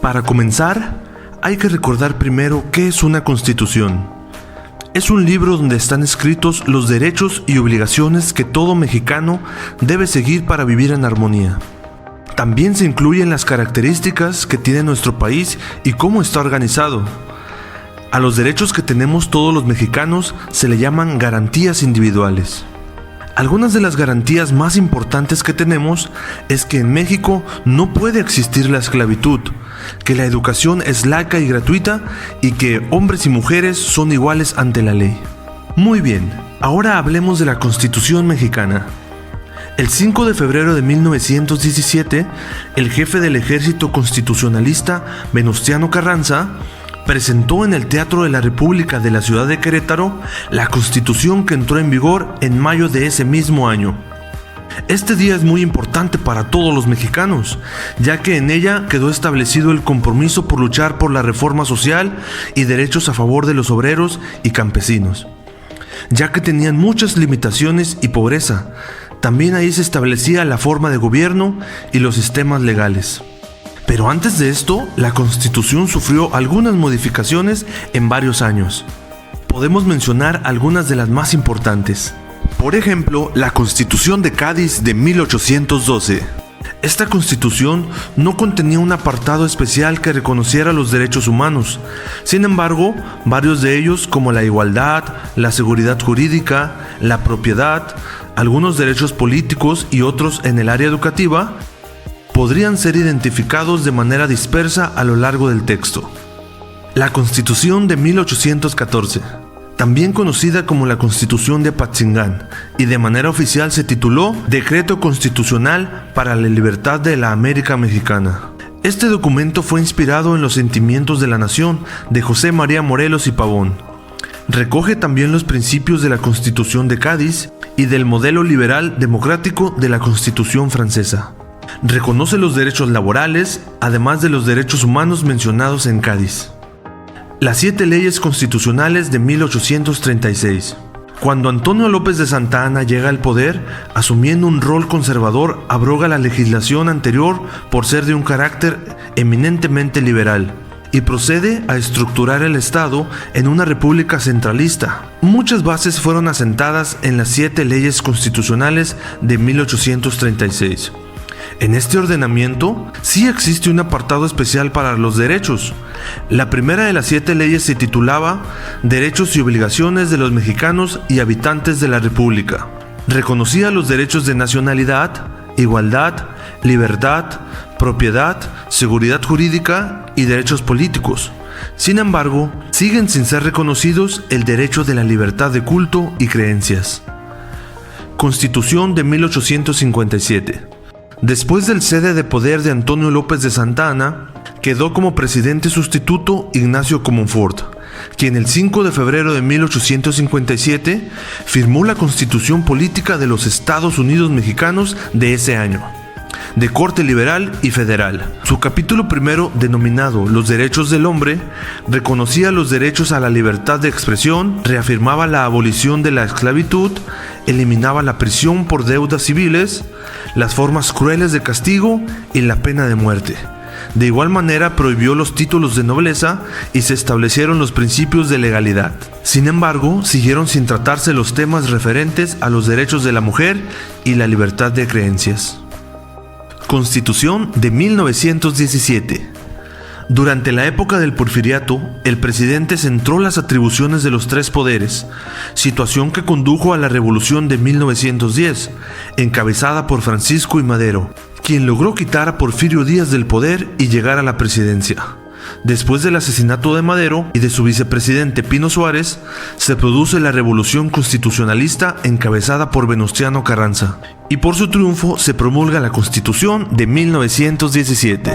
Para comenzar, hay que recordar primero qué es una constitución. Es un libro donde están escritos los derechos y obligaciones que todo mexicano debe seguir para vivir en armonía. También se incluyen las características que tiene nuestro país y cómo está organizado. A los derechos que tenemos todos los mexicanos se le llaman garantías individuales. Algunas de las garantías más importantes que tenemos es que en México no puede existir la esclavitud, que la educación es laica y gratuita y que hombres y mujeres son iguales ante la ley. Muy bien, ahora hablemos de la Constitución mexicana. El 5 de febrero de 1917, el jefe del ejército constitucionalista, Venustiano Carranza, presentó en el Teatro de la República de la ciudad de Querétaro la Constitución que entró en vigor en mayo de ese mismo año. Este día es muy importante para todos los mexicanos, ya que en ella quedó establecido el compromiso por luchar por la reforma social y derechos a favor de los obreros y campesinos, ya que tenían muchas limitaciones y pobreza. También ahí se establecía la forma de gobierno y los sistemas legales. Pero antes de esto, la Constitución sufrió algunas modificaciones en varios años. Podemos mencionar algunas de las más importantes. Por ejemplo, la Constitución de Cádiz de 1812. Esta Constitución no contenía un apartado especial que reconociera los derechos humanos. Sin embargo, varios de ellos, como la igualdad, la seguridad jurídica, la propiedad, algunos derechos políticos y otros en el área educativa, podrían ser identificados de manera dispersa a lo largo del texto. La Constitución de 1814, también conocida como la Constitución de Apatzingán, y de manera oficial se tituló Decreto Constitucional para la Libertad de la América Mexicana. Este documento fue inspirado en los sentimientos de la nación de José María Morelos y Pavón. Recoge también los principios de la Constitución de Cádiz y del modelo liberal democrático de la Constitución francesa. Reconoce los derechos laborales, además de los derechos humanos mencionados en Cádiz. Las 7 leyes constitucionales de 1836. Cuando Antonio López de Santa Anna llega al poder, asumiendo un rol conservador, abroga la legislación anterior por ser de un carácter eminentemente liberal y procede a estructurar el Estado en una república centralista. Muchas bases fueron asentadas en las 7 leyes constitucionales de 1836. En este ordenamiento sí existe un apartado especial para los derechos. La primera de las 7 leyes se titulaba Derechos y obligaciones de los mexicanos y habitantes de la República. Reconocía los derechos de nacionalidad, igualdad, libertad, propiedad, seguridad jurídica y derechos políticos. Sin embargo, siguen sin ser reconocidos el derecho de la libertad de culto y creencias. Constitución de 1857. Después del cese de poder de Antonio López de Santa Anna, quedó como presidente sustituto Ignacio Comonfort, quien el 5 de febrero de 1857 firmó la Constitución Política de los Estados Unidos Mexicanos de ese año, de corte liberal y federal. Su capítulo primero, denominado Los Derechos del Hombre, reconocía los derechos a la libertad de expresión, reafirmaba la abolición de la esclavitud, eliminaba la prisión por deudas civiles, las formas crueles de castigo y la pena de muerte. De igual manera prohibió los títulos de nobleza y se establecieron los principios de legalidad. Sin embargo, siguieron sin tratarse los temas referentes a los derechos de la mujer y la libertad de creencias. Constitución de 1917. Durante la época del Porfiriato, el presidente centró las atribuciones de los 3 poderes, situación que condujo a la Revolución de 1910, encabezada por Francisco I. Madero, quien logró quitar a Porfirio Díaz del poder y llegar a la presidencia. Después del asesinato de Madero y de su vicepresidente Pino Suárez, se produce la Revolución Constitucionalista encabezada por Venustiano Carranza, y por su triunfo se promulga la Constitución de 1917.